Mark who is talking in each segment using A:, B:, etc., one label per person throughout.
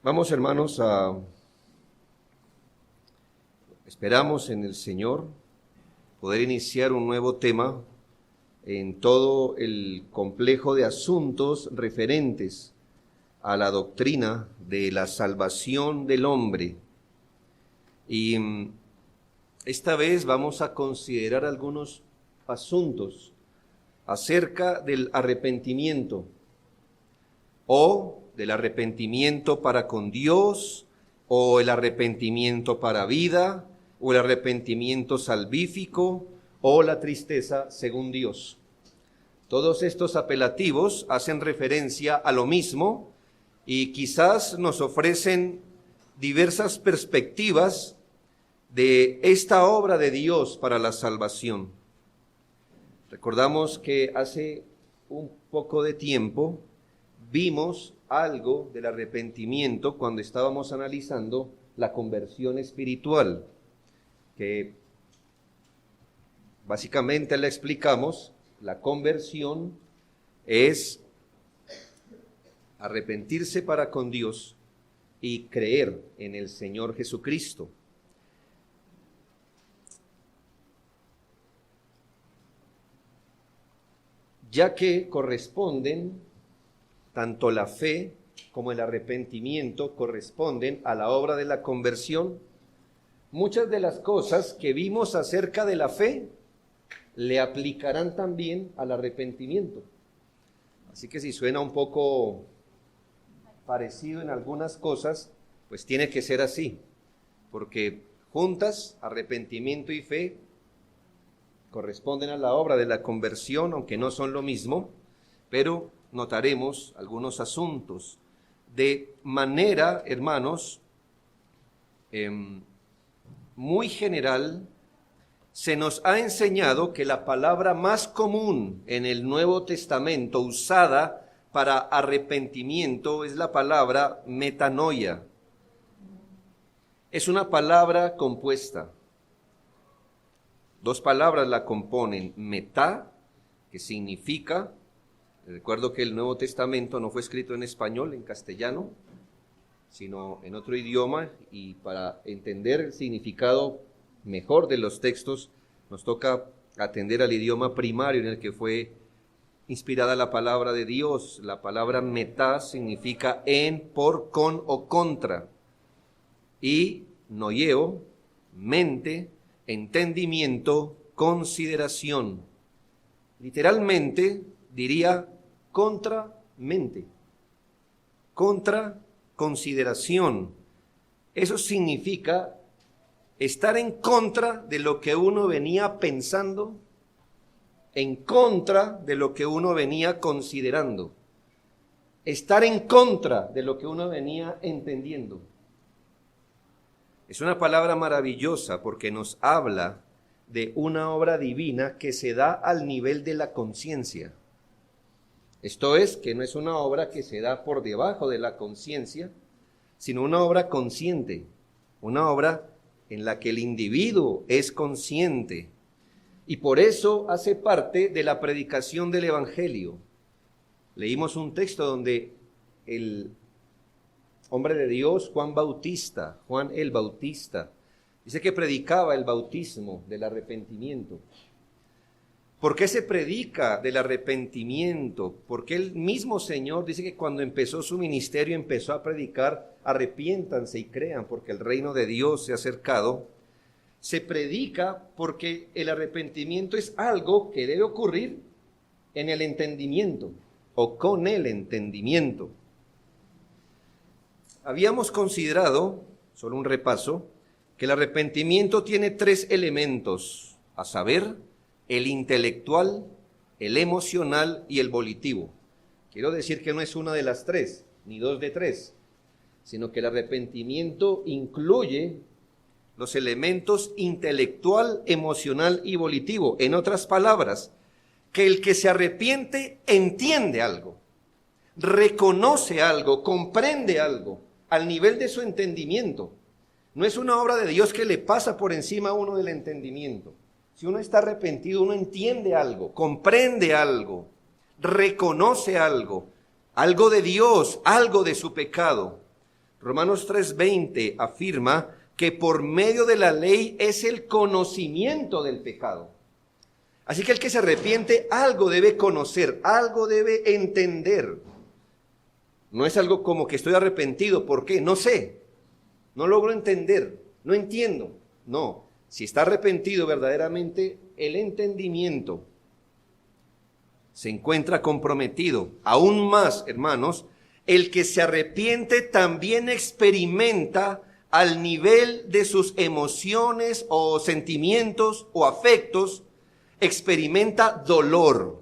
A: Vamos, hermanos, esperamos en el Señor poder iniciar un nuevo tema en todo el complejo de asuntos referentes a la doctrina de la salvación del hombre. Y esta vez vamos a considerar algunos asuntos acerca del arrepentimiento o del arrepentimiento para con Dios, o el arrepentimiento para vida, o el arrepentimiento salvífico, o la tristeza según Dios. Todos estos apelativos hacen referencia a lo mismo y quizás nos ofrecen diversas perspectivas de esta obra de Dios para la salvación. Recordamos que hace un poco de tiempo vimos algo del arrepentimiento cuando estábamos analizando la conversión espiritual, que básicamente la explicamos. La conversión es arrepentirse para con Dios y creer en el Señor Jesucristo. Ya que corresponden, tanto la fe como el arrepentimiento corresponden a la obra de la conversión, muchas de las cosas que vimos acerca de la fe le aplicarán también al arrepentimiento. Así que si suena un poco parecido en algunas cosas, pues tiene que ser así, porque juntas, arrepentimiento y fe, corresponden a la obra de la conversión, aunque no son lo mismo, pero notaremos algunos asuntos. De manera, hermanos, muy general, se nos ha enseñado que la palabra más común en el Nuevo Testamento usada para arrepentimiento es la palabra metanoia. Es una palabra compuesta. Dos palabras la componen: metá, que significa, recuerdo que el Nuevo Testamento no fue escrito en español, en castellano, sino en otro idioma, y para entender el significado mejor de los textos, nos toca atender al idioma primario en el que fue inspirada la palabra de Dios. La palabra metá significa en, por, con o contra, y noieo, mente, entendimiento, consideración. Literalmente diría contra mente, contra consideración. Eso significa estar en contra de lo que uno venía pensando, en contra de lo que uno venía considerando, estar en contra de lo que uno venía entendiendo. Es una palabra maravillosa porque nos habla de una obra divina que se da al nivel de la conciencia. Esto es, que no es una obra que se da por debajo de la conciencia, sino una obra consciente, una obra en la que el individuo es consciente, y por eso hace parte de la predicación del Evangelio. Leímos un texto donde el hombre de Dios, Juan el Bautista, dice que predicaba el bautismo del arrepentimiento. ¿Por qué se predica del arrepentimiento? Porque el mismo Señor dice que cuando empezó su ministerio empezó a predicar: arrepiéntanse y crean, porque el reino de Dios se ha acercado. Se predica porque el arrepentimiento es algo que debe ocurrir en el entendimiento o con el entendimiento. Habíamos considerado, solo un repaso, que el arrepentimiento tiene tres elementos, a saber, el intelectual, el emocional y el volitivo. Quiero decir que no es una de las tres, ni dos de tres, sino que el arrepentimiento incluye los elementos intelectual, emocional y volitivo. En otras palabras, que el que se arrepiente entiende algo, reconoce algo, comprende algo, al nivel de su entendimiento. No es una obra de Dios que le pasa por encima a uno del entendimiento. Si uno está arrepentido, uno entiende algo, comprende algo, reconoce algo, algo de Dios, algo de su pecado. Romanos 3:20 afirma que por medio de la ley es el conocimiento del pecado. Así que el que se arrepiente algo debe conocer, algo debe entender. No es algo como que estoy arrepentido, ¿por qué? No sé, no logro entender, no entiendo. No, si está arrepentido verdaderamente, el entendimiento se encuentra comprometido. Aún más, hermanos, el que se arrepiente también experimenta al nivel de sus emociones o sentimientos o afectos, experimenta dolor,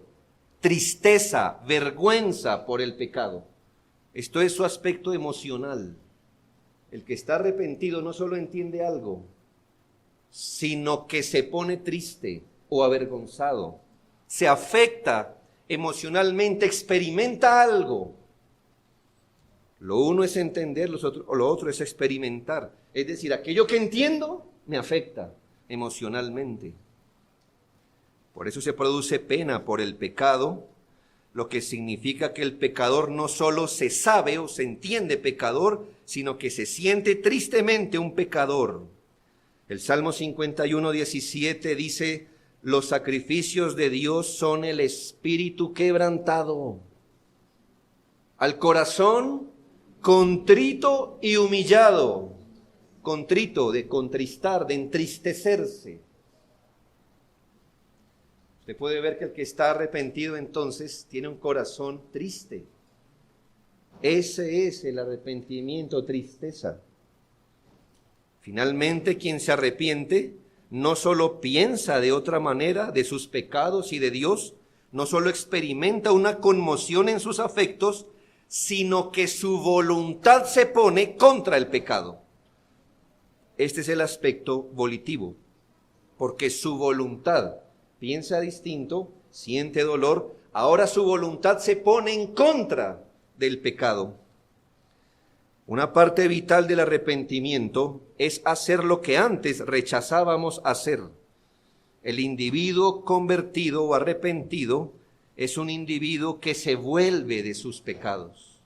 A: tristeza, vergüenza por el pecado. Esto es su aspecto emocional. El que está arrepentido no solo entiende algo, sino que se pone triste o avergonzado, se afecta emocionalmente, experimenta algo. Lo uno es entender, lo otro es experimentar. Es decir, aquello que entiendo me afecta emocionalmente. Por eso se produce pena por el pecado, lo que significa que el pecador no solo se sabe o se entiende pecador, sino que se siente tristemente un pecador. El Salmo 51:17 dice: los sacrificios de Dios son el espíritu quebrantado, al corazón contrito y humillado. Contrito, de contristar, de entristecerse. Usted puede ver que el que está arrepentido entonces tiene un corazón triste. Ese es el arrepentimiento, tristeza. Finalmente, quien se arrepiente no solo piensa de otra manera de sus pecados y de Dios, no solo experimenta una conmoción en sus afectos, sino que su voluntad se pone contra el pecado. Este es el aspecto volitivo, porque su voluntad piensa distinto, siente dolor, ahora su voluntad se pone en contra del pecado. Una parte vital del arrepentimiento es hacer lo que antes rechazábamos hacer. El individuo convertido o arrepentido es un individuo que se vuelve de sus pecados,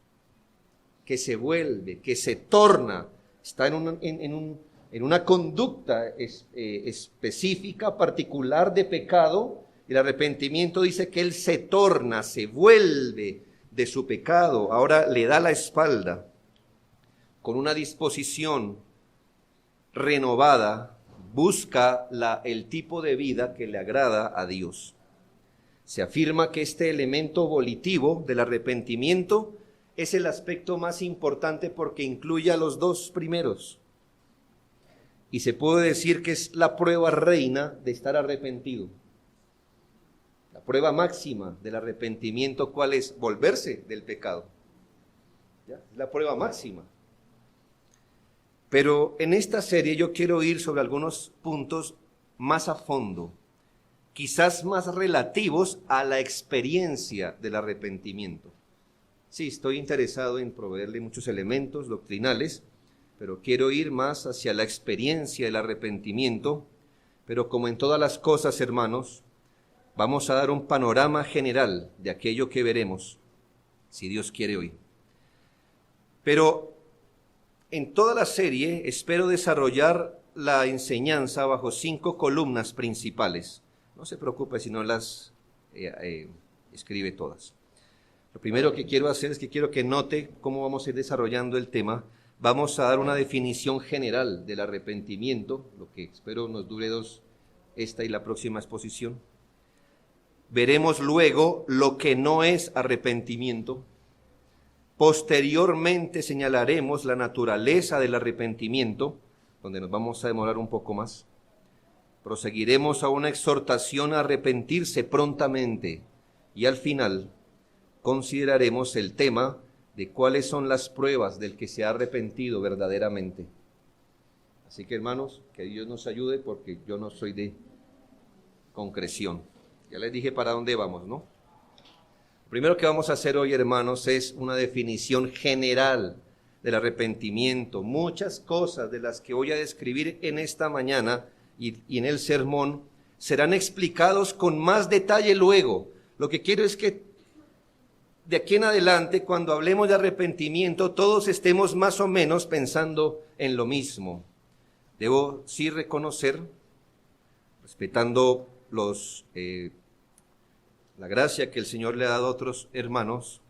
A: que se vuelve, que se torna, está en una conducta específica, particular de pecado. El arrepentimiento dice que él se torna, se vuelve de su pecado, ahora le da la espalda, con una disposición renovada, busca el tipo de vida que le agrada a Dios. Se afirma que este elemento volitivo del arrepentimiento es el aspecto más importante porque incluye a los dos primeros. Y se puede decir que es la prueba reina de estar arrepentido. La prueba máxima del arrepentimiento, ¿cuál es? Volverse del pecado. ¿Ya? Es la prueba máxima. Pero en esta serie yo quiero ir sobre algunos puntos más a fondo, quizás más relativos a la experiencia del arrepentimiento. Sí, estoy interesado en proveerle muchos elementos doctrinales, pero quiero ir más hacia la experiencia del arrepentimiento. Pero como en todas las cosas, hermanos, vamos a dar un panorama general de aquello que veremos, si Dios quiere hoy. Pero en toda la serie espero desarrollar la enseñanza bajo 5 columnas principales. No se preocupe si no las escribe todas. Lo primero que quiero hacer es que quiero que note cómo vamos a ir desarrollando el tema. Vamos a dar una definición general del arrepentimiento, lo que espero nos dure esta y la próxima exposición. Veremos luego lo que no es arrepentimiento. Posteriormente señalaremos la naturaleza del arrepentimiento, donde nos vamos a demorar un poco más. Proseguiremos a una exhortación a arrepentirse prontamente y al final consideraremos el tema de cuáles son las pruebas del que se ha arrepentido verdaderamente. Así que, hermanos, que Dios nos ayude porque yo no soy de concreción. Ya les dije para dónde vamos, ¿no? Lo primero que vamos a hacer hoy, hermanos, es una definición general del arrepentimiento. Muchas cosas de las que voy a describir en esta mañana y en el sermón serán explicados con más detalle luego. Lo que quiero es que de aquí en adelante, cuando hablemos de arrepentimiento, todos estemos más o menos pensando en lo mismo. Debo sí reconocer, respetando la gracia que el Señor le ha dado a otros hermanos,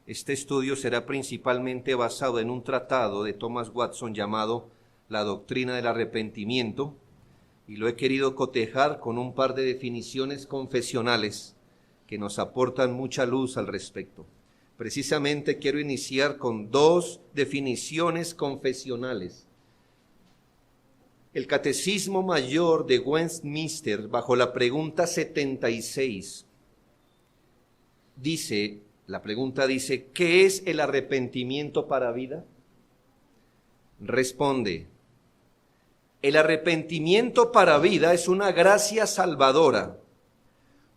A: este estudio será principalmente basado en un tratado de Thomas Watson llamado La Doctrina del Arrepentimiento, y lo he querido cotejar con un par de definiciones confesionales que nos aportan mucha luz al respecto. Precisamente quiero iniciar con 2 definiciones confesionales. El Catecismo Mayor de Westminster, bajo la pregunta 76, la pregunta dice, ¿qué es el arrepentimiento para vida? Responde, el arrepentimiento para vida es una gracia salvadora,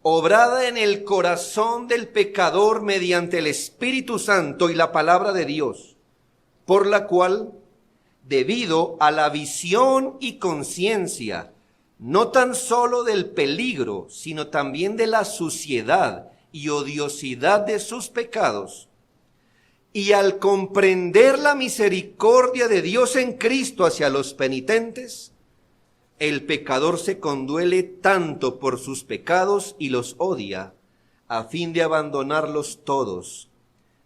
A: obrada en el corazón del pecador mediante el Espíritu Santo y la palabra de Dios, por la cual, debido a la visión y conciencia, no tan solo del peligro, sino también de la suciedad y odiosidad de sus pecados, y al comprender la misericordia de Dios en Cristo hacia los penitentes, el pecador se conduele tanto por sus pecados y los odia, a fin de abandonarlos todos,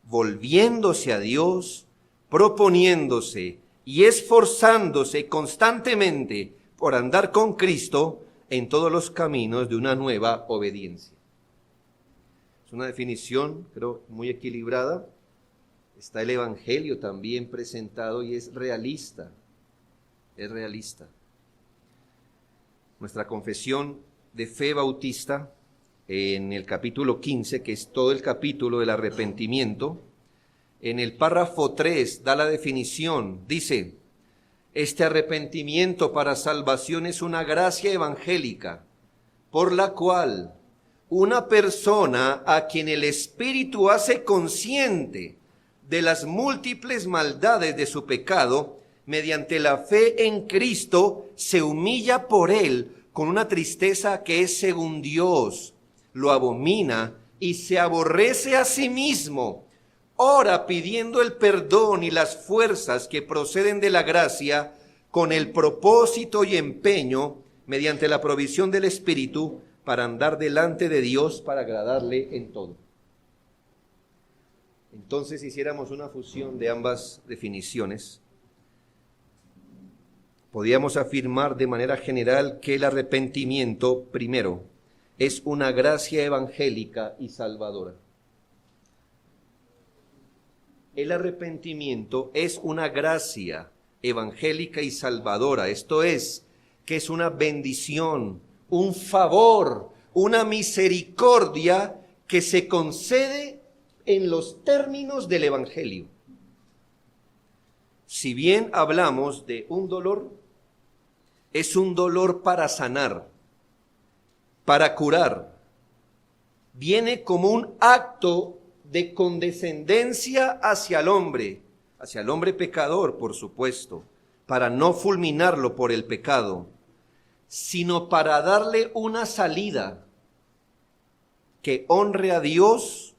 A: volviéndose a Dios, proponiéndose y esforzándose constantemente por andar con Cristo en todos los caminos de una nueva obediencia. Es una definición, creo, muy equilibrada. Está el Evangelio también presentado y es realista. Es realista. Nuestra confesión de fe bautista, en el capítulo 15, que es todo el capítulo del arrepentimiento, en el párrafo 3 da la definición, dice, este arrepentimiento para salvación es una gracia evangélica, por la cual una persona a quien el Espíritu hace consciente de las múltiples maldades de su pecado, mediante la fe en Cristo, se humilla por él con una tristeza que es según Dios, lo abomina y se aborrece a sí mismo, ora pidiendo el perdón y las fuerzas que proceden de la gracia, con el propósito y empeño, mediante la provisión del Espíritu, para andar delante de Dios, para agradarle en todo. Entonces, si hiciéramos una fusión de ambas definiciones, podríamos afirmar de manera general que el arrepentimiento, primero, es una gracia evangélica y salvadora. El arrepentimiento es una gracia evangélica y salvadora. Esto es, que es una bendición, un favor, una misericordia que se concede en los términos del Evangelio. Si bien hablamos de un dolor, es un dolor para sanar, para curar. Viene como un acto de condescendencia hacia el hombre pecador, por supuesto, para no fulminarlo por el pecado, sino para darle una salida que honre a Dios,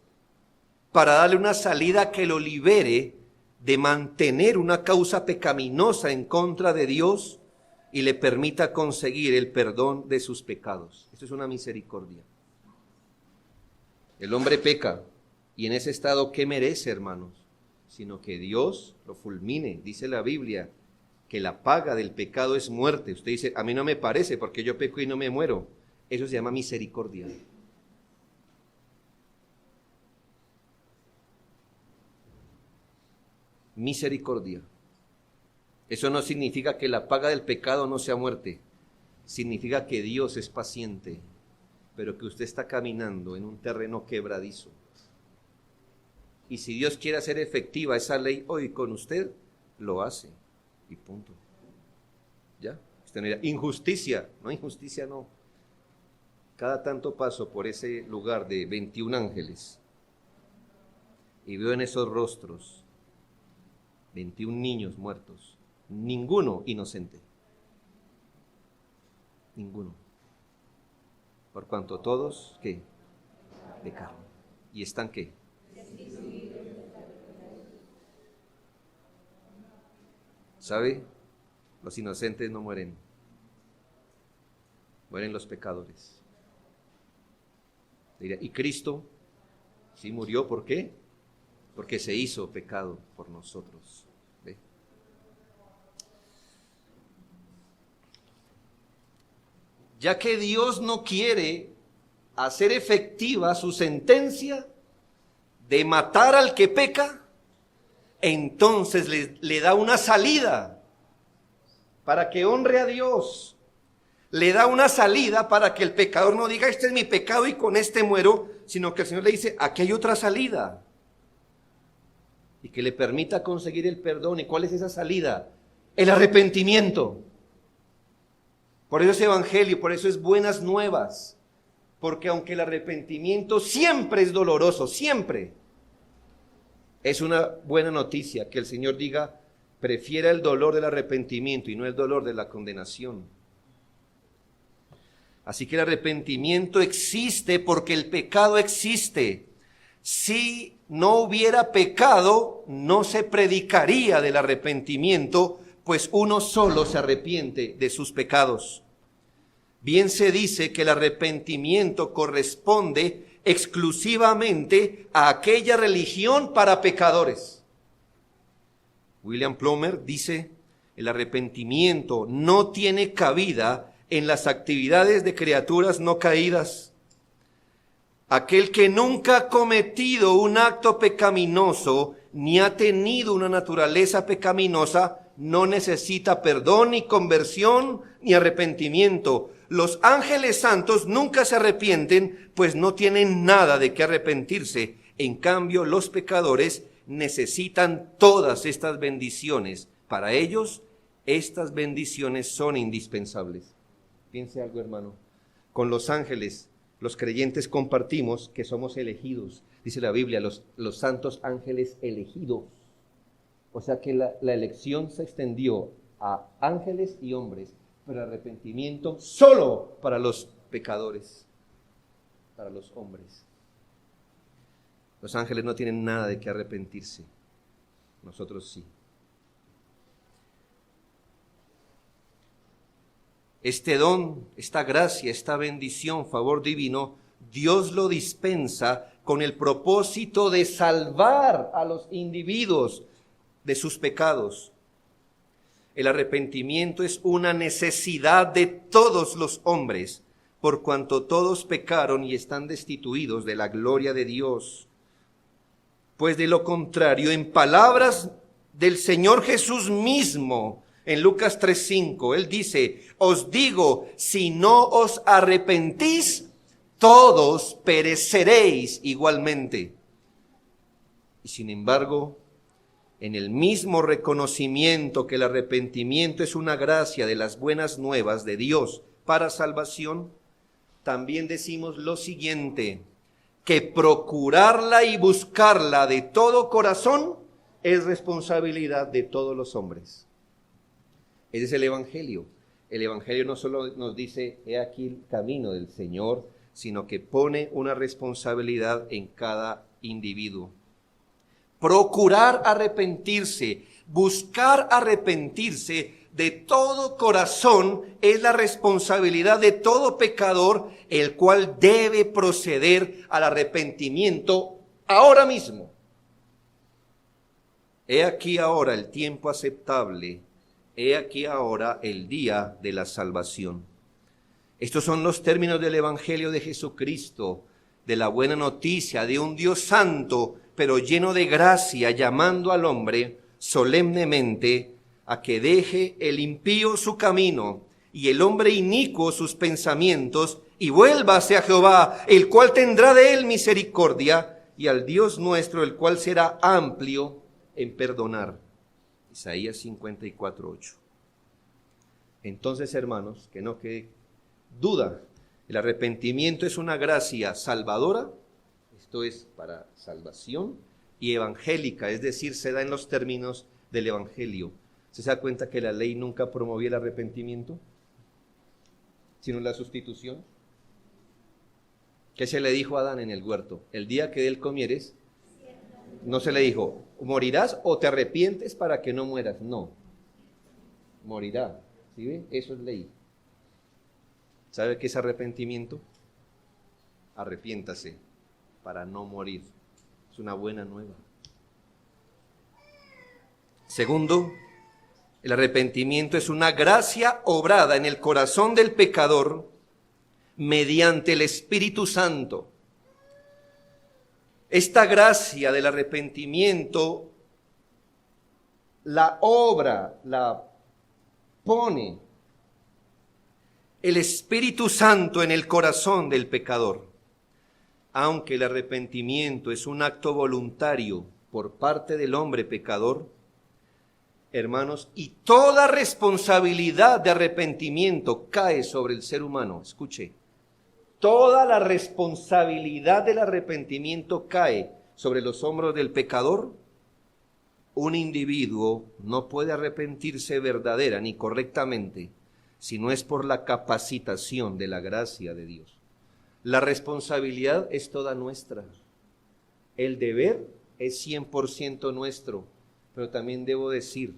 A: para darle una salida que lo libere de mantener una causa pecaminosa en contra de Dios y le permita conseguir el perdón de sus pecados. Esto es una misericordia. El hombre peca, y en ese estado, ¿qué merece, hermanos? Sino que Dios lo fulmine. Dice la Biblia que la paga del pecado es muerte. Usted dice, a mí no me parece porque yo peco y no me muero. Eso se llama misericordia. Misericordia. Eso no significa que la paga del pecado no sea muerte. Significa que Dios es paciente, pero que usted está caminando en un terreno quebradizo. Y si Dios quiere hacer efectiva esa ley hoy con usted, lo hace. Y punto. ¿Ya? Usted no dirá, injusticia. No, injusticia no. Cada tanto paso por ese lugar de 21 ángeles y veo en esos rostros 21 niños muertos. Ninguno inocente. Ninguno. Por cuanto todos, ¿qué? Pecaron. ¿Y están qué? ¿Sabe? Los inocentes no mueren. Mueren los pecadores. Y Cristo sí murió, ¿por qué? Porque se hizo pecado por nosotros. ¿Ve? Ya que Dios no quiere hacer efectiva su sentencia de matar al que peca, entonces le da una salida para que honre a Dios. Le da una salida para que el pecador no diga, este es mi pecado y con este muero, sino que el Señor le dice, aquí hay otra salida. Y que le permita conseguir el perdón. ¿Y cuál es esa salida? El arrepentimiento. Por eso es evangelio, por eso es buenas nuevas. Porque aunque el arrepentimiento siempre es doloroso, siempre, es una buena noticia que el Señor diga, prefiera el dolor del arrepentimiento y no el dolor de la condenación. Así que el arrepentimiento existe porque el pecado existe. Si no hubiera pecado, no se predicaría del arrepentimiento, pues uno solo se arrepiente de sus pecados. Bien se dice que el arrepentimiento corresponde exclusivamente a aquella religión para pecadores. William Plumer dice, el arrepentimiento no tiene cabida en las actividades de criaturas no caídas. Aquel que nunca ha cometido un acto pecaminoso ni ha tenido una naturaleza pecaminosa no necesita perdón ni conversión ni arrepentimiento. Los ángeles santos nunca se arrepienten, pues no tienen nada de qué arrepentirse. En cambio, los pecadores necesitan todas estas bendiciones. Para ellos, estas bendiciones son indispensables. Piense algo, hermano. Con los ángeles, los creyentes compartimos que somos elegidos. Dice la Biblia, los santos ángeles elegidos. O sea que la elección se extendió a ángeles y hombres, pero el arrepentimiento solo para los pecadores, para los hombres. Los ángeles no tienen nada de qué arrepentirse, nosotros sí. Este don, esta gracia, esta bendición, favor divino, Dios lo dispensa con el propósito de salvar a los individuos de sus pecados. El arrepentimiento es una necesidad de todos los hombres, por cuanto todos pecaron y están destituidos de la gloria de Dios. Pues de lo contrario, en palabras del Señor Jesús mismo, en Lucas 3:5, Él dice, os digo, si no os arrepentís, todos pereceréis igualmente. Y sin embargo, en el mismo reconocimiento que el arrepentimiento es una gracia de las buenas nuevas de Dios para salvación, también decimos lo siguiente, que procurarla y buscarla de todo corazón es responsabilidad de todos los hombres. Ese es el Evangelio. El Evangelio no solo nos dice, he aquí el camino del Señor, sino que pone una responsabilidad en cada individuo. Procurar arrepentirse, buscar arrepentirse de todo corazón es la responsabilidad de todo pecador, el cual debe proceder al arrepentimiento ahora mismo. He aquí ahora el tiempo aceptable, he aquí ahora el día de la salvación. Estos son los términos del Evangelio de Jesucristo, de la buena noticia de un Dios santo, pero lleno de gracia, llamando al hombre solemnemente a que deje el impío su camino y el hombre inicuo sus pensamientos y vuelva hacia Jehová, el cual tendrá de él misericordia, y al Dios nuestro, el cual será amplio en perdonar. Isaías 54:8. Entonces, hermanos, que no quede duda, el arrepentimiento es una gracia salvadora, esto es para salvación, y evangélica, es decir, se da en los términos del Evangelio. ¿Se da cuenta que la ley nunca promovía el arrepentimiento, sino la sustitución? ¿Qué se le dijo a Adán en el huerto? El día que de él comieres, No se le dijo, morirás o te arrepientes para que no mueras. No, morirá. ¿Sí ve? Eso es ley. ¿Sabe qué es arrepentimiento? Arrepiéntase para no morir. Es una buena nueva. Segundo, el arrepentimiento es una gracia obrada en el corazón del pecador mediante el Espíritu Santo. Esta gracia del arrepentimiento la obra, la pone el Espíritu Santo en el corazón del pecador. Aunque el arrepentimiento es un acto voluntario por parte del hombre pecador, hermanos, y toda responsabilidad de arrepentimiento cae sobre el ser humano. Escuche, toda la responsabilidad del arrepentimiento cae sobre los hombros del pecador. Un individuo no puede arrepentirse verdadera ni correctamente si no es por la capacitación de la gracia de Dios. La responsabilidad es toda nuestra. El deber es 100% nuestro, pero también debo decir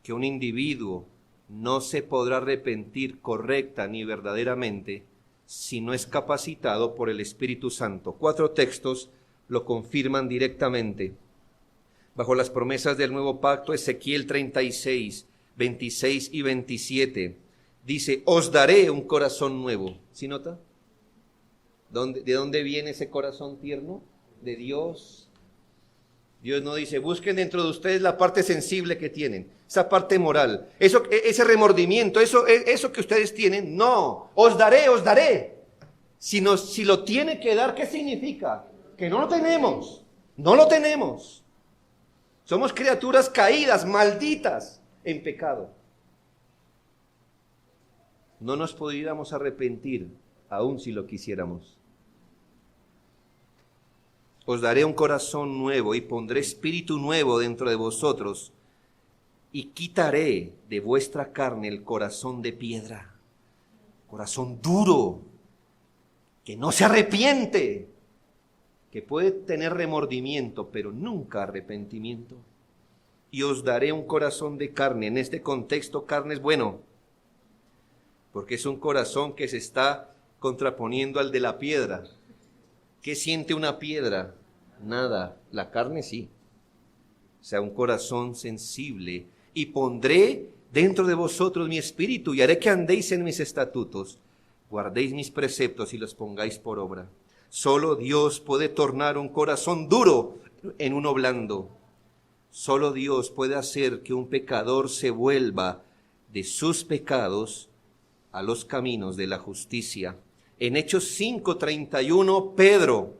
A: que un individuo no se podrá arrepentir correcta ni verdaderamente si no es capacitado por el Espíritu Santo. 4 textos lo confirman directamente. Bajo las promesas del nuevo pacto, Ezequiel 36, 26 y 27, dice, os daré un corazón nuevo. ¿Sí nota? ¿De dónde viene ese corazón tierno? De Dios. Dios no dice, busquen dentro de ustedes la parte sensible que tienen, esa parte moral, ese remordimiento, eso que ustedes tienen. No, os daré. Si lo tiene que dar, ¿qué significa? Que no lo tenemos, no lo tenemos. Somos criaturas caídas, malditas en pecado. No nos podríamos arrepentir, aun si lo quisiéramos. Os daré un corazón nuevo y pondré espíritu nuevo dentro de vosotros y quitaré de vuestra carne el corazón de piedra, corazón duro, que no se arrepiente, que puede tener remordimiento, pero nunca arrepentimiento. Y os daré un corazón de carne. En este contexto, carne es bueno, porque es un corazón que se está contraponiendo al de la piedra. ¿Qué siente una piedra? Nada. La carne sí. O sea, un corazón sensible. Y pondré dentro de vosotros mi espíritu y haré que andéis en mis estatutos, guardéis mis preceptos y los pongáis por obra. Solo Dios puede tornar un corazón duro en uno blando. Solo Dios puede hacer que un pecador se vuelva de sus pecados a los caminos de la justicia. En Hechos 5:31, Pedro,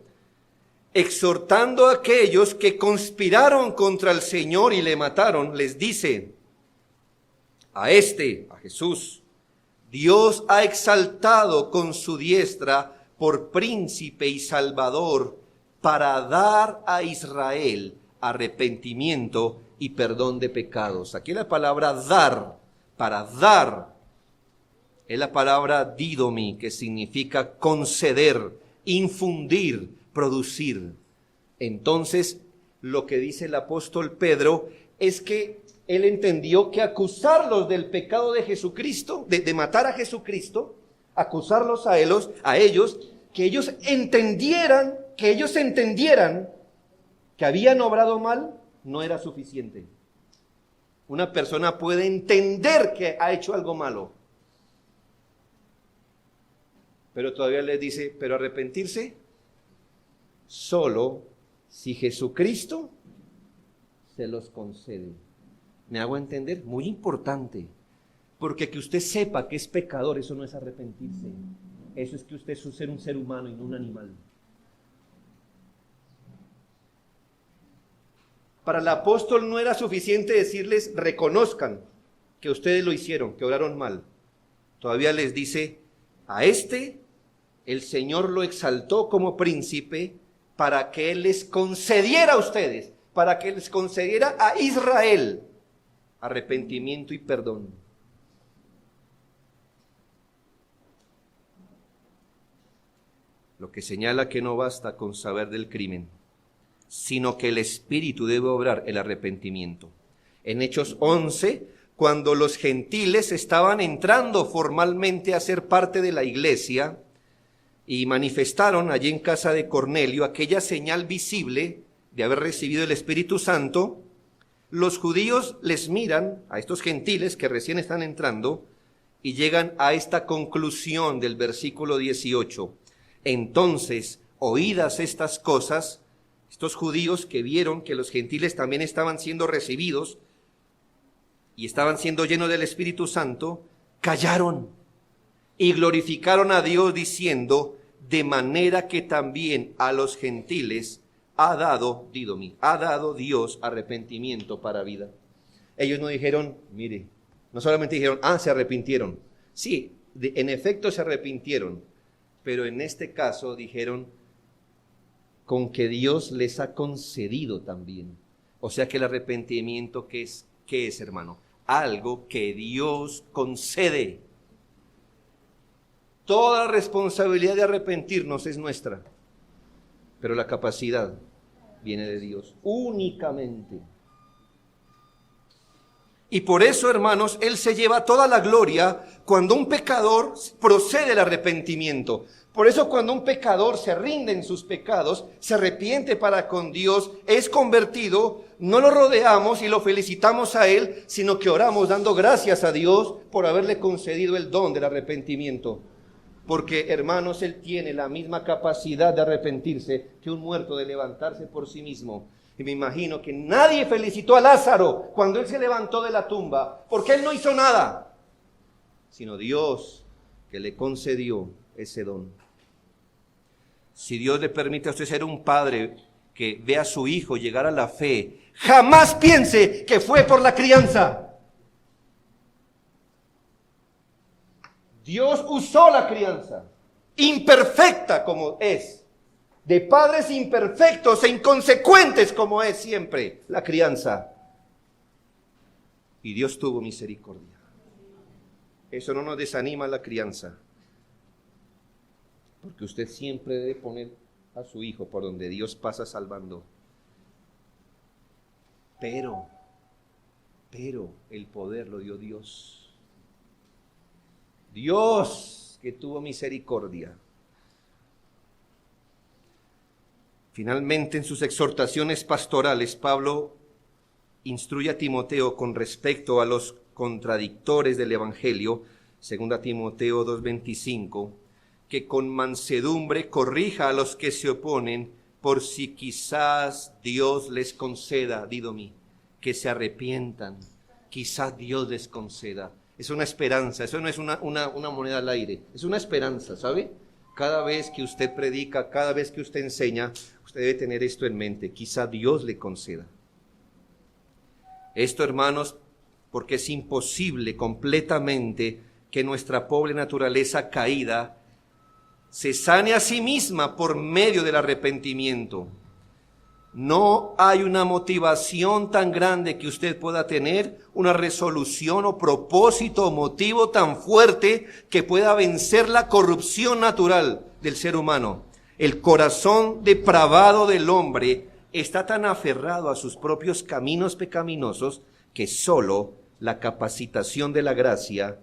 A: exhortando a aquellos que conspiraron contra el Señor y le mataron, les dice, a Jesús, Dios ha exaltado con su diestra por príncipe y salvador para dar a Israel arrepentimiento y perdón de pecados. Aquí la palabra dar, para dar, es la palabra didomi, que significa conceder, infundir, producir. Entonces, lo que dice el apóstol Pedro es que él entendió que acusarlos del pecado de Jesucristo, de matar a Jesucristo, acusarlos a ellos, que ellos entendieran que habían obrado mal, no era suficiente. Una persona puede entender que ha hecho algo malo, pero todavía les dice, pero arrepentirse solo si Jesucristo se los concede. ¿Me hago entender? Muy importante, porque que usted sepa que es pecador, eso no es arrepentirse. Eso es que usted es un ser humano y no un animal. Para el apóstol no era suficiente decirles, reconozcan que ustedes lo hicieron, que obraron mal. Todavía les dice, a el Señor lo exaltó como príncipe para que Él les concediera a ustedes, para que les concediera a Israel arrepentimiento y perdón. Lo que señala que no basta con saber del crimen, sino que el Espíritu debe obrar el arrepentimiento. En Hechos 11, cuando los gentiles estaban entrando formalmente a ser parte de la iglesia y manifestaron allí en casa de Cornelio aquella señal visible de haber recibido el Espíritu Santo, los judíos les miran a estos gentiles que recién están entrando y llegan a esta conclusión del versículo 18. Entonces, oídas estas cosas, estos judíos que vieron que los gentiles también estaban siendo recibidos y estaban siendo llenos del Espíritu Santo, callaron y glorificaron a Dios diciendo, de manera que también a los gentiles ha dado Dios arrepentimiento para vida. Ellos no dijeron, mire, no solamente dijeron, se arrepintieron. Sí, en efecto se arrepintieron, pero en este caso dijeron, con que Dios les ha concedido también. O sea que el arrepentimiento, ¿qué es, hermano? Algo que Dios concede. Toda la responsabilidad de arrepentirnos es nuestra, pero la capacidad viene de Dios, únicamente. Y por eso, hermanos, Él se lleva toda la gloria cuando un pecador procede al arrepentimiento. Por eso cuando un pecador se rinde en sus pecados, se arrepiente para con Dios, es convertido, no lo rodeamos y lo felicitamos a Él, sino que oramos dando gracias a Dios por haberle concedido el don del arrepentimiento. Porque, hermanos, Él tiene la misma capacidad de arrepentirse que un muerto de levantarse por sí mismo. Y me imagino que nadie felicitó a Lázaro cuando él se levantó de la tumba, porque él no hizo nada, sino Dios que le concedió ese don. Si Dios le permite a usted ser un padre que ve a su hijo llegar a la fe, jamás piense que fue por la crianza. Dios usó la crianza, imperfecta como es, de padres imperfectos e inconsecuentes como es siempre la crianza. Y Dios tuvo misericordia. Eso no nos desanima la crianza, porque usted siempre debe poner a su hijo por donde Dios pasa salvando. Pero el poder lo dio Dios. Dios que tuvo misericordia. Finalmente, en sus exhortaciones pastorales, Pablo instruye a Timoteo con respecto a los contradictores del Evangelio, 2 Timoteo 2:25, que con mansedumbre corrija a los que se oponen, por si quizás Dios les conceda, Didomi, que se arrepientan, quizás Dios les conceda. Es una esperanza, eso no es una moneda al aire, es una esperanza, ¿sabe? Cada vez que usted predica, cada vez que usted enseña, usted debe tener esto en mente, quizá Dios le conceda. Esto, hermanos, porque es imposible completamente que nuestra pobre naturaleza caída se sane a sí misma por medio del arrepentimiento. No hay una motivación tan grande que usted pueda tener, una resolución o propósito o motivo tan fuerte que pueda vencer la corrupción natural del ser humano. El corazón depravado del hombre está tan aferrado a sus propios caminos pecaminosos que solo la capacitación de la gracia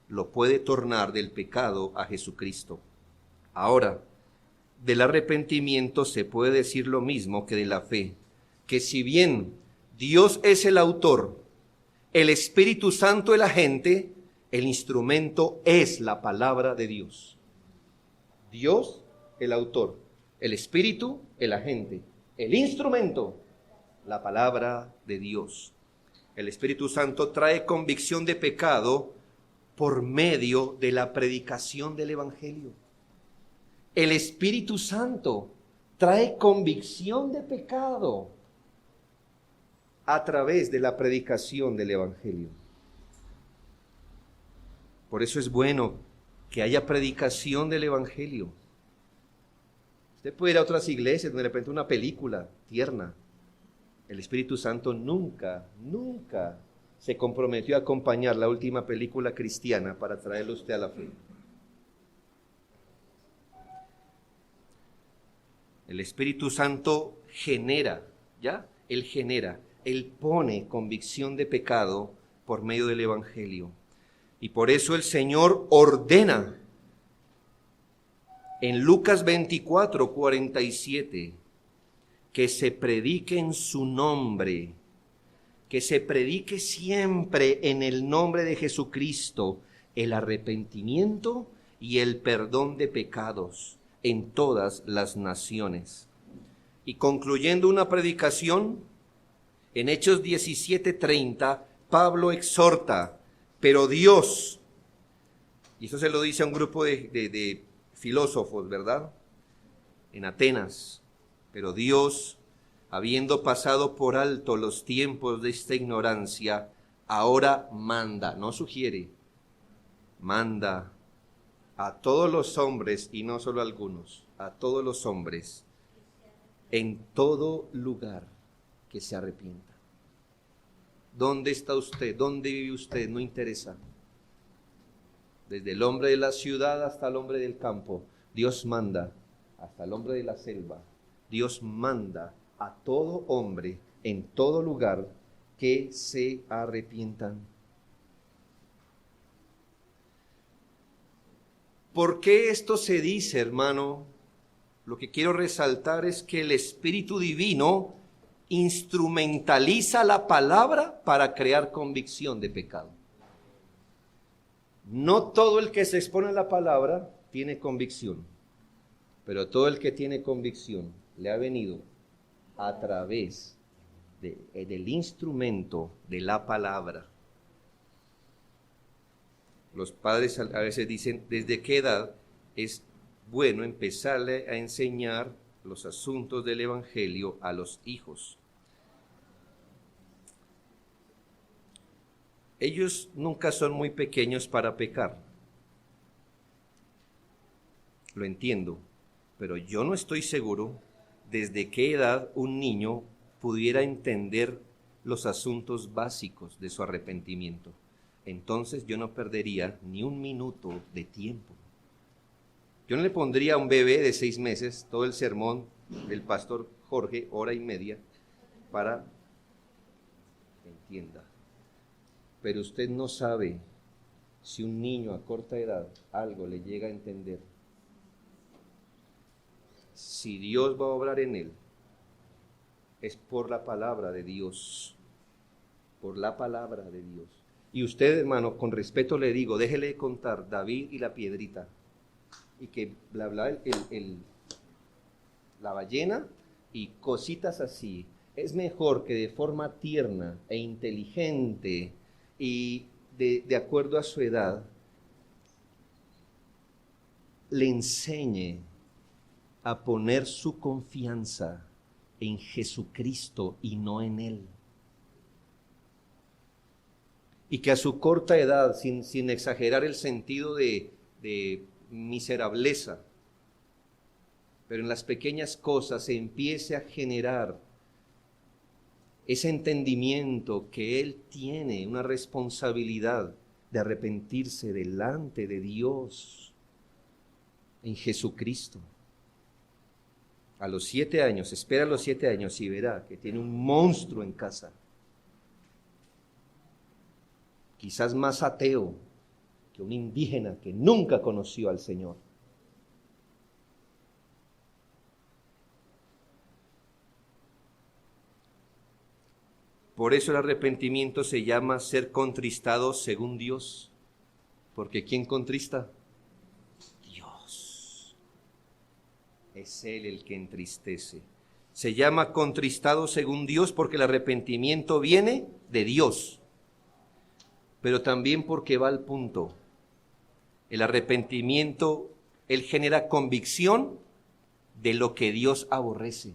A: lo puede tornar del pecado a Jesucristo. Ahora, del arrepentimiento se puede decir lo mismo que de la fe, que si bien Dios es el autor, el Espíritu Santo el agente, el instrumento es la palabra de Dios. Dios, el autor, el Espíritu, el agente, el instrumento, la palabra de Dios. El Espíritu Santo trae convicción de pecado por medio de la predicación del Evangelio. El Espíritu Santo trae convicción de pecado a través de la predicación del Evangelio. Por eso es bueno que haya predicación del Evangelio. Usted puede ir a otras iglesias donde de repente una película tierna. El Espíritu Santo nunca se comprometió a acompañar la última película cristiana para traerlo a usted a la fe. El Espíritu Santo genera, ¿ya? Él pone convicción de pecado por medio del Evangelio. Y por eso el Señor ordena en Lucas 24:47 que se predique en su nombre, que se predique siempre en el nombre de Jesucristo el arrepentimiento y el perdón de pecados en todas las naciones. Y concluyendo una predicación, en Hechos 17:30, Pablo exhorta, pero Dios, y eso se lo dice a un grupo de filósofos, ¿verdad? En Atenas, pero Dios, habiendo pasado por alto los tiempos de esta ignorancia, ahora manda, no sugiere, manda a todos los hombres, y no solo a algunos, a todos los hombres, en todo lugar, que se arrepienta. ¿Dónde está usted? ¿Dónde vive usted? No interesa. Desde el hombre de la ciudad hasta el hombre del campo, Dios manda, hasta el hombre de la selva, Dios manda a todo hombre, en todo lugar, que se arrepientan. ¿Por qué esto se dice, hermano? Lo que quiero resaltar es que el Espíritu Divino instrumentaliza la palabra para crear convicción de pecado. No todo el que se expone a la palabra tiene convicción, pero todo el que tiene convicción le ha venido a través del instrumento de la palabra. Los padres a veces dicen, ¿desde qué edad es bueno empezarle a enseñar los asuntos del Evangelio a los hijos? Ellos nunca son muy pequeños para pecar. Lo entiendo, pero yo no estoy seguro desde qué edad un niño pudiera entender los asuntos básicos de su arrepentimiento. Entonces yo no perdería ni un minuto de tiempo. Yo no le pondría a un bebé de 6 meses todo el sermón del pastor Jorge, 1:30, para que entienda. Pero usted no sabe si un niño a corta edad algo le llega a entender. Si Dios va a obrar en él, es por la palabra de Dios, por la palabra de Dios. Y usted, hermano, con respeto le digo, déjele de contar David y la piedrita, y que bla bla, la ballena y cositas así. Es mejor que de forma tierna e inteligente y de acuerdo a su edad, le enseñe a poner su confianza en Jesucristo y no en él. Y que a su corta edad, sin exagerar el sentido de miserableza, pero en las pequeñas cosas se empiece a generar ese entendimiento que él tiene una responsabilidad de arrepentirse delante de Dios en Jesucristo. A los 7 años, espera a los 7 años y verá que tiene un monstruo en casa. Quizás más ateo que un indígena que nunca conoció al Señor. Por eso el arrepentimiento se llama ser contristado según Dios. Porque ¿quién contrista? Dios. Es Él el que entristece. Se llama contristado según Dios porque el arrepentimiento viene de Dios. Pero también porque va al punto. El arrepentimiento, Él genera convicción de lo que Dios aborrece.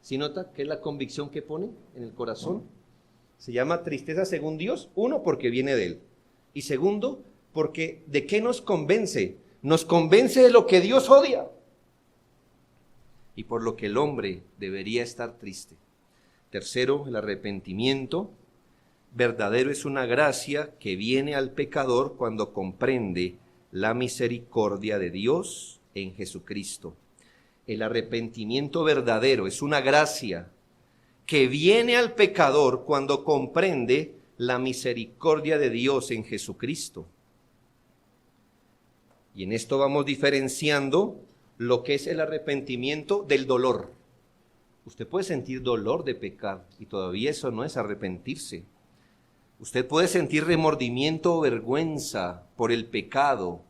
A: ¿Sí nota qué es la convicción que pone en el corazón? Se llama tristeza según Dios. Uno, porque viene de Él. Y segundo, porque ¿de qué nos convence? Nos convence de lo que Dios odia. Y por lo que el hombre debería estar triste. Tercero, el arrepentimiento verdadero es una gracia que viene al pecador cuando comprende la misericordia de Dios en Jesucristo. El arrepentimiento verdadero es una gracia que viene al pecador cuando comprende la misericordia de Dios en Jesucristo. Y en esto vamos diferenciando lo que es el arrepentimiento del dolor. Usted puede sentir dolor de pecar y todavía eso no es arrepentirse. Usted puede sentir remordimiento o vergüenza por el pecado.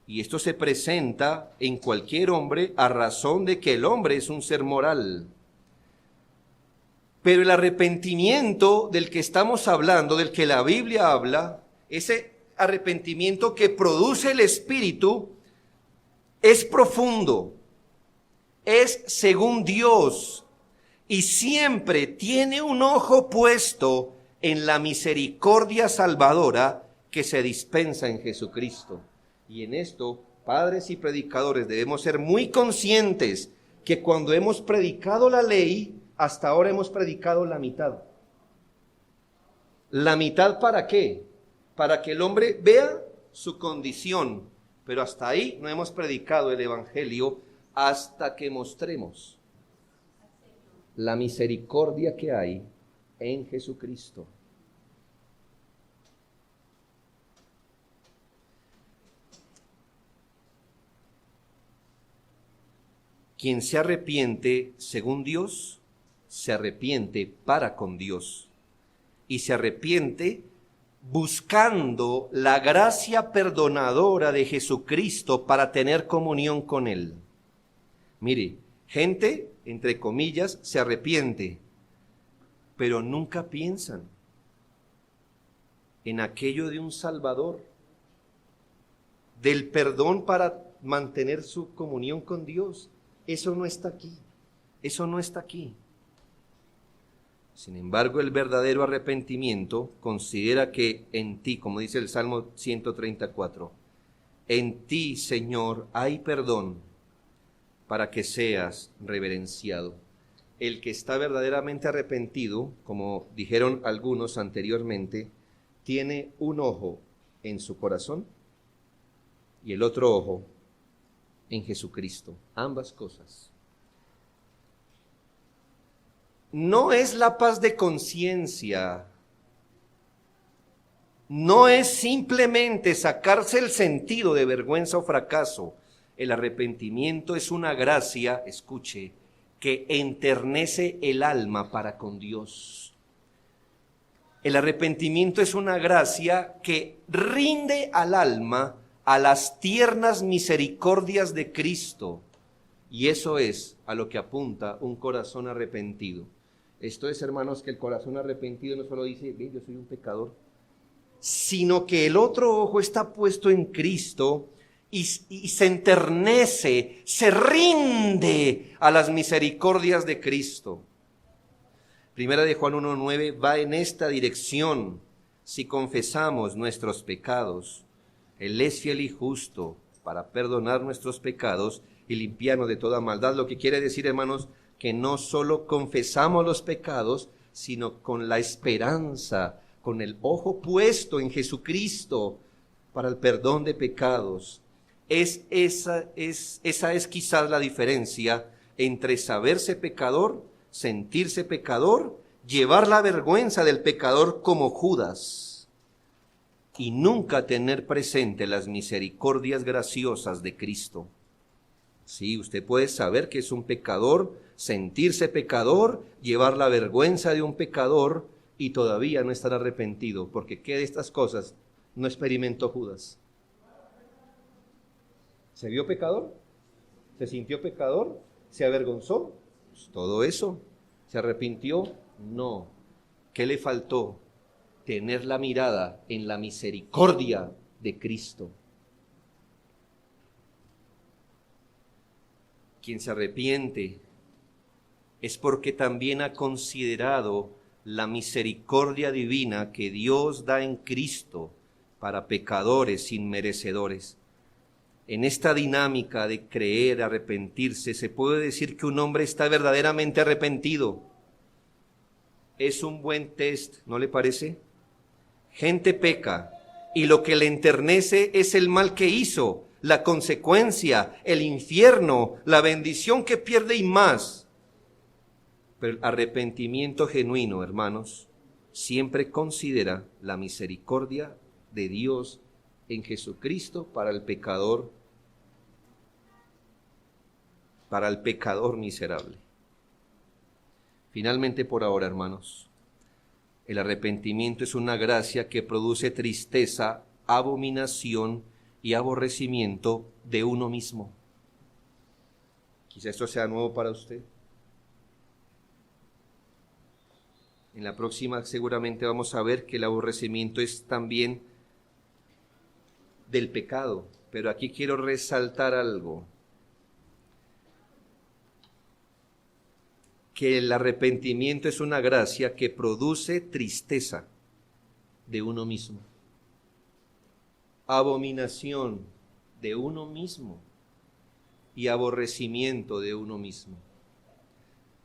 A: Y esto se presenta en cualquier hombre a razón de que el hombre es un ser moral. Pero el arrepentimiento del que estamos hablando, del que la Biblia habla, ese arrepentimiento que produce el Espíritu, es profundo, es según Dios y siempre tiene un ojo puesto en la misericordia salvadora que se dispensa en Jesucristo. Y en esto, padres y predicadores, debemos ser muy conscientes que cuando hemos predicado la ley, hasta ahora hemos predicado la mitad. ¿La mitad para qué? Para que el hombre vea su condición, pero hasta ahí no hemos predicado el Evangelio hasta que mostremos la misericordia que hay en Jesucristo. Quien se arrepiente según Dios, se arrepiente para con Dios y se arrepiente buscando la gracia perdonadora de Jesucristo para tener comunión con Él. Mire, gente, entre comillas, se arrepiente, pero nunca piensan en aquello de un Salvador, del perdón para mantener su comunión con Dios. Eso no está aquí, eso no está aquí. Sin embargo, el verdadero arrepentimiento considera que en ti, como dice el Salmo 134, en ti, Señor, hay perdón para que seas reverenciado. El que está verdaderamente arrepentido, como dijeron algunos anteriormente, tiene un ojo en su corazón y el otro ojo en Jesucristo, ambas cosas. No es la paz de conciencia, no es simplemente sacarse el sentido de vergüenza o fracaso. El arrepentimiento es una gracia, escuche, que enternece el alma para con Dios. El arrepentimiento es una gracia que rinde al alma a las tiernas misericordias de Cristo. Y eso es a lo que apunta un corazón arrepentido. Esto es, hermanos, que el corazón arrepentido no solo dice, bien, yo soy un pecador, sino que el otro ojo está puesto en Cristo y se enternece, se rinde a las misericordias de Cristo. Primera de Juan 1:9 va en esta dirección. Si confesamos nuestros pecados, Él es fiel y justo para perdonar nuestros pecados y limpiarnos de toda maldad. Lo que quiere decir, hermanos, que no solo confesamos los pecados, sino con la esperanza, con el ojo puesto en Jesucristo para el perdón de pecados. Esa es quizás la diferencia entre saberse pecador, sentirse pecador, llevar la vergüenza del pecador como Judas y nunca tener presente las misericordias graciosas de Cristo. Sí, usted puede saber que es un pecador, sentirse pecador, llevar la vergüenza de un pecador y todavía no estar arrepentido, porque ¿qué de estas cosas no experimentó Judas? ¿Se vio pecador? ¿Se sintió pecador? ¿Se avergonzó? Pues todo eso. ¿Se arrepintió? No. ¿Qué le faltó? Tener la mirada en la misericordia de Cristo. Quien se arrepiente es porque también ha considerado la misericordia divina que Dios da en Cristo para pecadores inmerecedores. En esta dinámica de creer, arrepentirse, se puede decir que un hombre está verdaderamente arrepentido. Es un buen test, ¿no le parece? Gente peca y lo que le enternece es el mal que hizo, la consecuencia, el infierno, la bendición que pierde y más. Pero el arrepentimiento genuino, hermanos, siempre considera la misericordia de Dios en Jesucristo para el pecador miserable. Finalmente, por ahora, hermanos, el arrepentimiento es una gracia que produce tristeza, abominación y aborrecimiento de uno mismo. Quizá esto sea nuevo para usted. En la próxima seguramente vamos a ver que el aborrecimiento es también del pecado, pero aquí quiero resaltar algo. Que el arrepentimiento es una gracia que produce tristeza de uno mismo, abominación de uno mismo y aborrecimiento de uno mismo.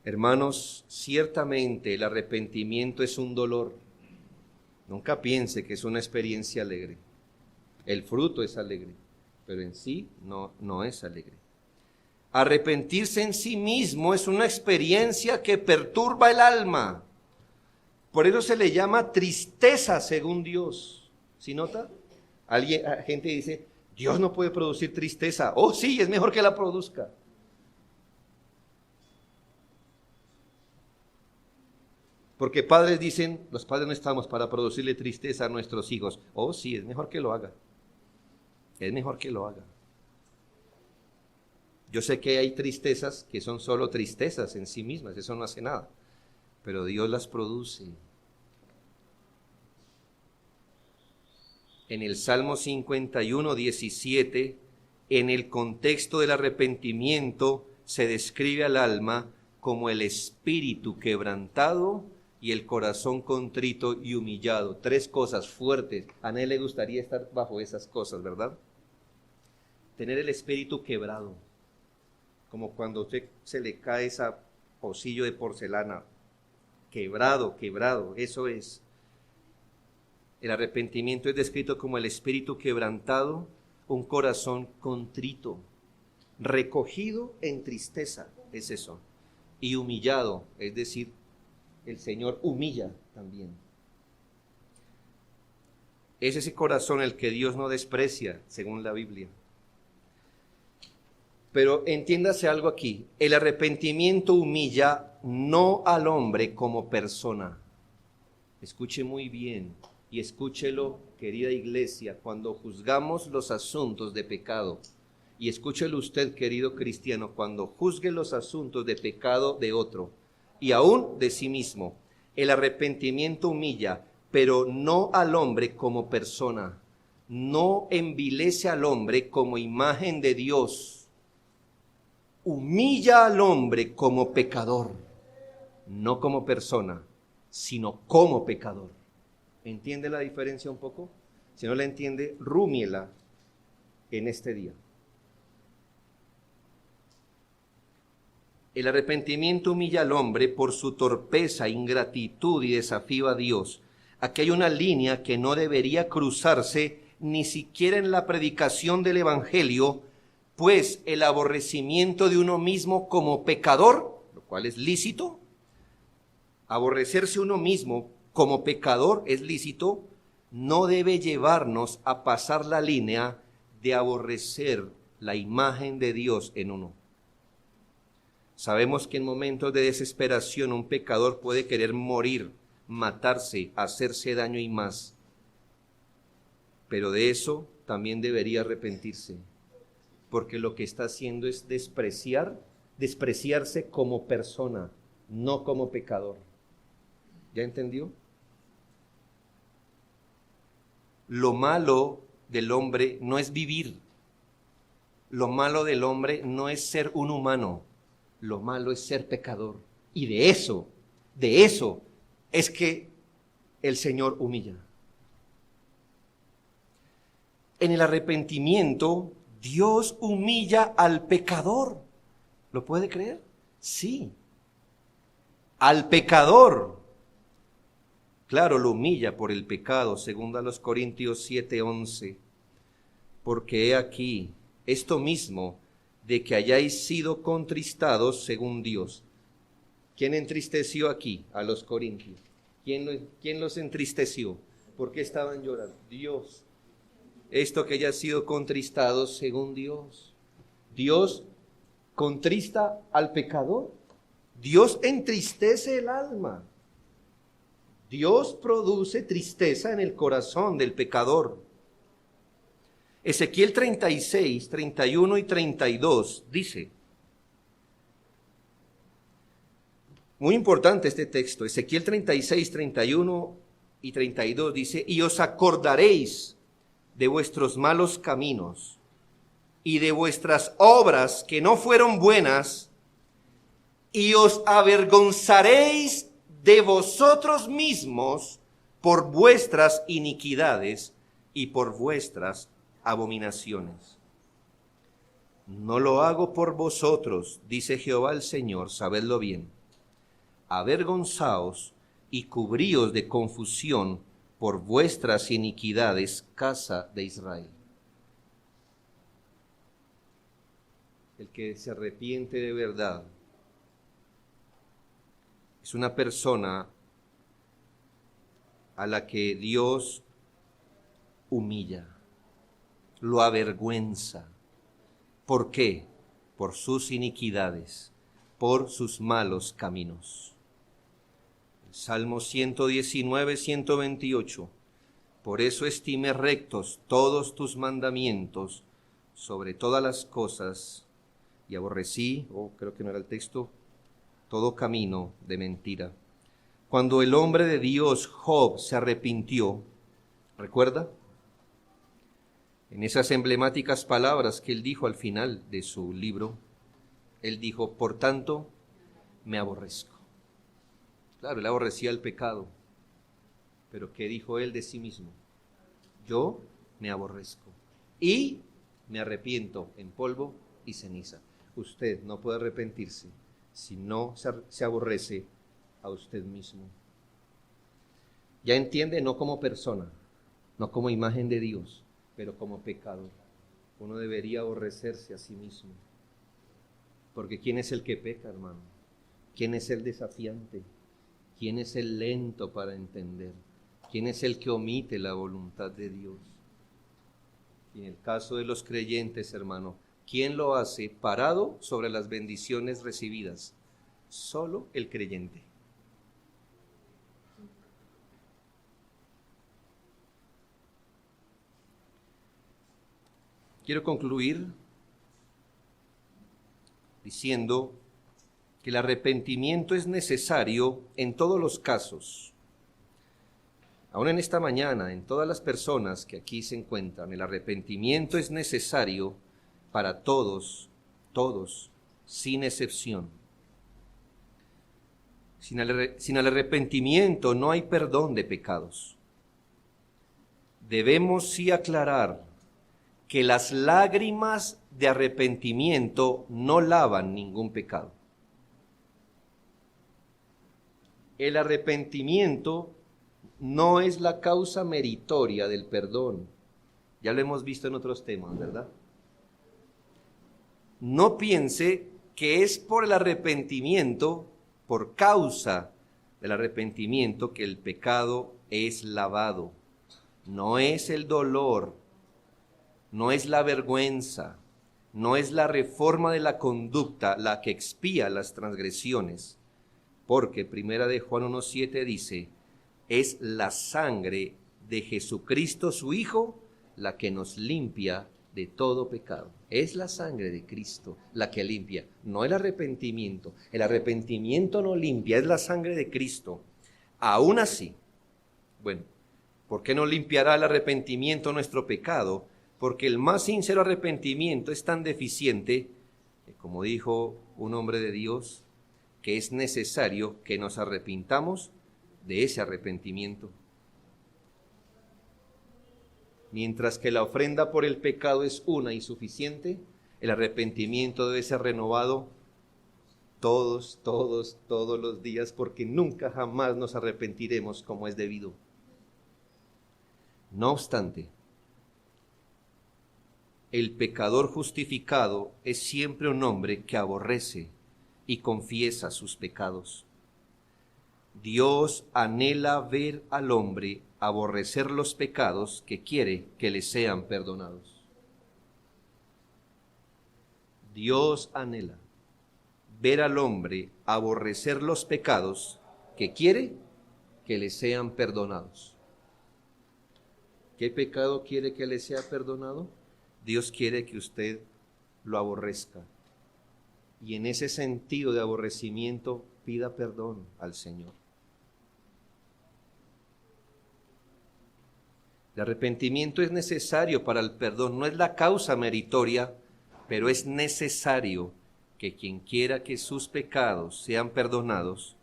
A: Hermanos, ciertamente el arrepentimiento es un dolor. Nunca piense que es una experiencia alegre. El fruto es alegre, pero en sí no es alegre. Arrepentirse en sí mismo es una experiencia que perturba el alma. Por eso se le llama tristeza según Dios. ¿Sí nota? Gente dice, Dios no puede producir tristeza. Oh, sí, es mejor que la produzca. Porque padres dicen, los padres no estamos para producirle tristeza a nuestros hijos. Oh, sí, es mejor que lo haga. Es mejor que lo haga. Yo sé que hay tristezas que son solo tristezas en sí mismas, eso no hace nada, pero Dios las produce. En el Salmo 51, 17, en el contexto del arrepentimiento, se describe al alma como el espíritu quebrantado y el corazón contrito y humillado. Tres cosas fuertes. A nadie le gustaría estar bajo esas cosas, ¿verdad? Tener el espíritu quebrado. Como cuando a usted se le cae ese pocillo de porcelana, quebrado, eso es. El arrepentimiento es descrito como el espíritu quebrantado, un corazón contrito, recogido en tristeza, es eso, y humillado, es decir, el Señor humilla también. Es ese corazón el que Dios no desprecia, según la Biblia. Pero entiéndase algo aquí, el arrepentimiento humilla no al hombre como persona. Escuche muy bien y escúchelo, querida iglesia, cuando juzgamos los asuntos de pecado. Y escúchelo usted, querido cristiano, cuando juzgue los asuntos de pecado de otro y aún de sí mismo. El arrepentimiento humilla, pero no al hombre como persona. No envilece al hombre como imagen de Dios. Humilla al hombre como pecador, no como persona, sino como pecador. ¿Entiende la diferencia un poco? Si no la entiende, rúmiela en este día. El arrepentimiento humilla al hombre por su torpeza, ingratitud y desafío a Dios. Aquí hay una línea que no debería cruzarse ni siquiera en la predicación del Evangelio, pues el aborrecimiento de uno mismo como pecador, lo cual es lícito, aborrecerse uno mismo como pecador es lícito, no debe llevarnos a pasar la línea de aborrecer la imagen de Dios en uno. Sabemos que en momentos de desesperación un pecador puede querer morir, matarse, hacerse daño y más, pero de eso también debería arrepentirse. Porque lo que está haciendo es despreciarse como persona, no como pecador. ¿Ya entendió? Lo malo del hombre no es vivir. Lo malo del hombre no es ser un humano. Lo malo es ser pecador. Y de eso es que el Señor humilla. En el arrepentimiento, Dios humilla al pecador. ¿Lo puede creer? Sí. Al pecador. Claro, lo humilla por el pecado, según a los Corintios 7:11. Porque he aquí, esto mismo, de que hayáis sido contristados según Dios. ¿Quién entristeció aquí a los corintios? ¿Quién los entristeció? ¿Por qué estaban llorando? Dios. Esto que hayáis sido contristados según Dios. Dios contrista al pecador. Dios entristece el alma. Dios produce tristeza en el corazón del pecador. Ezequiel 36, 31 y 32 dice, muy importante este texto, Ezequiel 36, 31 y 32 dice, y os acordaréis de vuestros malos caminos y de vuestras obras que no fueron buenas, y os avergonzaréis de vosotros mismos por vuestras iniquidades y por vuestras abominaciones. No lo hago por vosotros, dice Jehová el Señor, sabedlo bien. Avergonzaos y cubríos de confusión por vuestras iniquidades, casa de Israel. El que se arrepiente de verdad es una persona a la que Dios humilla, lo avergüenza. ¿Por qué? Por sus iniquidades, por sus malos caminos. Salmo 119, 128. Por eso estimé rectos todos tus mandamientos sobre todas las cosas y aborrecí, creo que no era el texto, todo camino de mentira. Cuando el hombre de Dios, Job, se arrepintió, ¿recuerda? En esas emblemáticas palabras que él dijo al final de su libro, él dijo, por tanto, me aborrezco. Claro, él aborrecía el pecado, pero ¿qué dijo él de sí mismo? Yo me aborrezco y me arrepiento en polvo y ceniza. Usted no puede arrepentirse si no se aborrece a usted mismo. Ya entiende, no como persona, no como imagen de Dios, pero como pecador. Uno debería aborrecerse a sí mismo. Porque ¿quién es el que peca, hermano? ¿Quién es el desafiante? ¿Quién es el lento para entender? ¿Quién es el que omite la voluntad de Dios? Y en el caso de los creyentes, hermano, ¿quién lo hace parado sobre las bendiciones recibidas? Solo el creyente. Quiero concluir diciendo que el arrepentimiento es necesario en todos los casos. Aún en esta mañana, en todas las personas que aquí se encuentran, el arrepentimiento es necesario para todos, sin excepción. Sin el arrepentimiento no hay perdón de pecados. Debemos sí aclarar que las lágrimas de arrepentimiento no lavan ningún pecado. El arrepentimiento no es la causa meritoria del perdón. Ya lo hemos visto en otros temas, ¿verdad? No piense que es por el arrepentimiento, por causa del arrepentimiento, que el pecado es lavado. No es el dolor, no es la vergüenza, no es la reforma de la conducta la que expía las transgresiones, porque primera de Juan 1:7 dice, es la sangre de Jesucristo su Hijo la que nos limpia de todo pecado. Es la sangre de Cristo la que limpia, no el arrepentimiento. El arrepentimiento no limpia, es la sangre de Cristo. Aún así, bueno, ¿por qué no limpiará el arrepentimiento nuestro pecado? Porque el más sincero arrepentimiento es tan deficiente, como dijo un hombre de Dios, que es necesario que nos arrepintamos de ese arrepentimiento. Mientras que la ofrenda por el pecado es una y suficiente, el arrepentimiento debe ser renovado todos los días, porque nunca jamás nos arrepentiremos como es debido. No obstante, el pecador justificado es siempre un hombre que aborrece y confiesa sus pecados. Dios anhela ver al hombre aborrecer los pecados que quiere que le sean perdonados. Dios anhela ver al hombre aborrecer los pecados que quiere que le sean perdonados. ¿Qué pecado quiere que le sea perdonado? Dios quiere que usted lo aborrezca. Y en ese sentido de aborrecimiento, pida perdón al Señor. El arrepentimiento es necesario para el perdón, no es la causa meritoria, pero es necesario que quien quiera que sus pecados sean perdonados,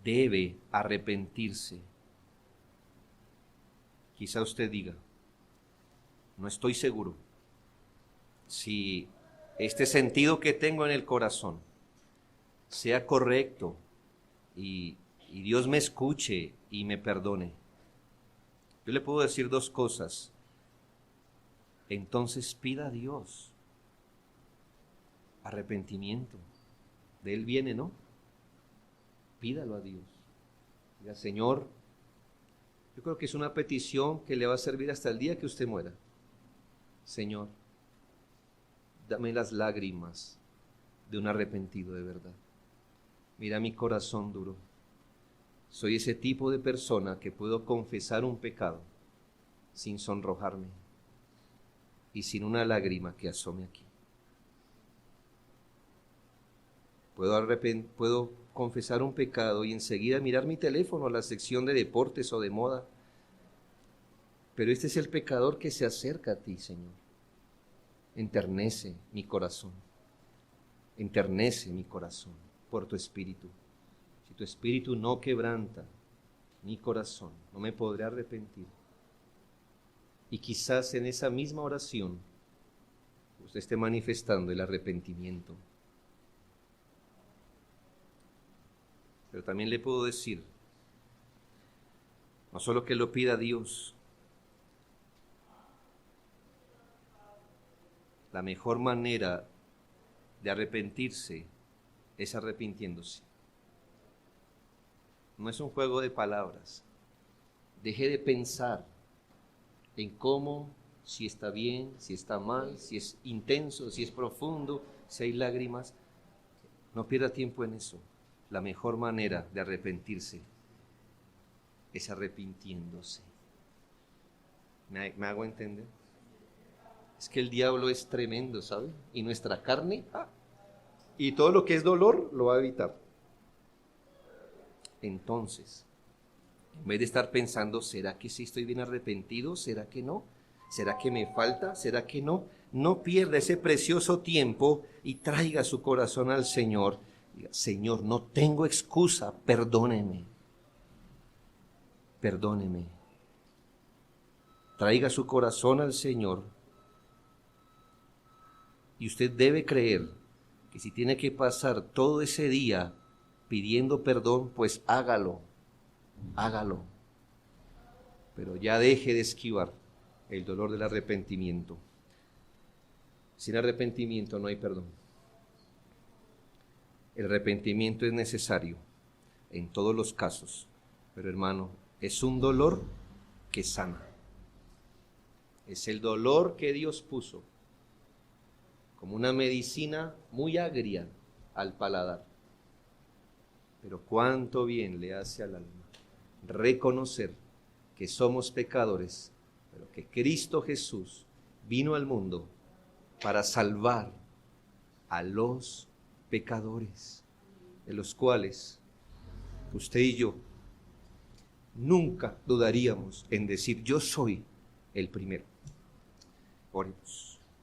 A: debe arrepentirse. Quizá usted diga, no estoy seguro si este sentido que tengo en el corazón sea correcto y Dios me escuche y me perdone. Yo le puedo decir dos cosas. Entonces pida a Dios arrepentimiento. De Él viene, ¿no? Pídalo a Dios. Diga, Señor, yo creo que es una petición que le va a servir hasta el día que usted muera. Señor, dame las lágrimas de un arrepentido de verdad. Mira mi corazón duro. Soy ese tipo de persona que puedo confesar un pecado sin sonrojarme y sin una lágrima que asome aquí. Puedo confesar un pecado y enseguida mirar mi teléfono a la sección de deportes o de moda. Pero este es el pecador que se acerca a ti, Señor. Enternece mi corazón. Enternece mi corazón por tu Espíritu. Si tu Espíritu no quebranta mi corazón, no me podré arrepentir. Y quizás en esa misma oración usted esté manifestando el arrepentimiento. Pero también le puedo decir, no solo que lo pida a Dios, la mejor manera de arrepentirse es arrepintiéndose. No es un juego de palabras. Deje de pensar en cómo, si está bien, si está mal, si es intenso, si es profundo, si hay lágrimas. No pierda tiempo en eso. La mejor manera de arrepentirse es arrepintiéndose. ¿Me hago entender? Es que el diablo es tremendo, ¿sabe? Y nuestra carne, y todo lo que es dolor, lo va a evitar. Entonces, en vez de estar pensando, ¿será que sí estoy bien arrepentido? ¿Será que no? ¿Será que me falta? ¿Será que no? No pierda ese precioso tiempo y traiga su corazón al Señor. Diga, Señor, no tengo excusa, perdóneme. Perdóneme. Traiga su corazón al Señor. Y usted debe creer que si tiene que pasar todo ese día pidiendo perdón, pues hágalo. Hágalo. Pero ya deje de esquivar el dolor del arrepentimiento. Sin arrepentimiento no hay perdón. El arrepentimiento es necesario en todos los casos, pero hermano, es un dolor que sana. Es el dolor que Dios puso como una medicina muy agria al paladar. Pero cuánto bien le hace al alma reconocer que somos pecadores, pero que Cristo Jesús vino al mundo para salvar a los pecadores, de los cuales usted y yo nunca dudaríamos en decir, yo soy el primero. Oremos.